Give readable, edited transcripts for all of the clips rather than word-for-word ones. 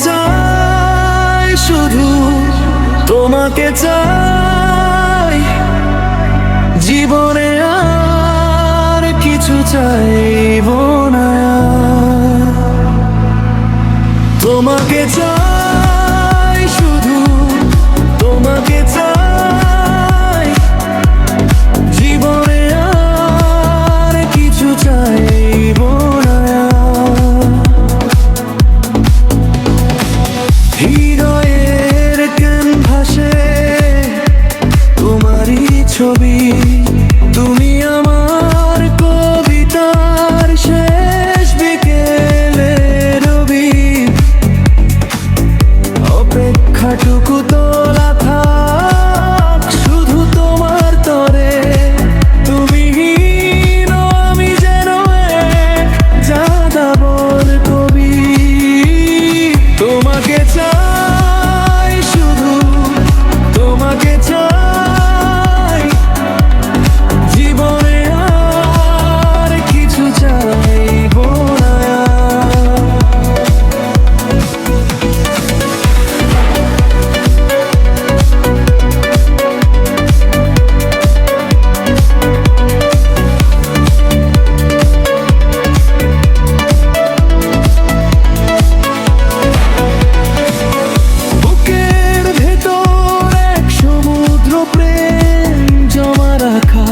চাই, শুধু তোমাকে চাই, জীবনে আর কিছু চাইব না। তোমাকে চাই, শুধু তোমাকে চাই, জীবনে আর কিছু চাইব না। হৃদয়ের ক্যানভাসে তোমারই ছবি, তুমি আমার কবিতার শেষ বিকেলে রবি। অপেক্ষাটুকু তোলা থাক শুধু তোমার তরে, তুমি হীন আমি যেন এক যাযাবর কবি। তোমাকে চাই, শুধু তোমাকে চাই, জীবনে আর কিছু চাইব না। বুকের ভেতর এক সমুদ্র প্রেম জমা রাখা,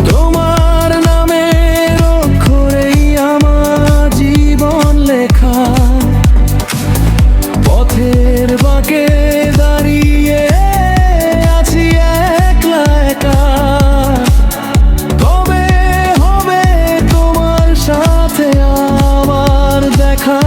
তোমার নামের অক্ষরেই আমার জীবন লেখা। পথের বাঁকে দাঁড়িয়ে আছি একলা একা, কবে হবে তোমার সাথে আমার দেখা।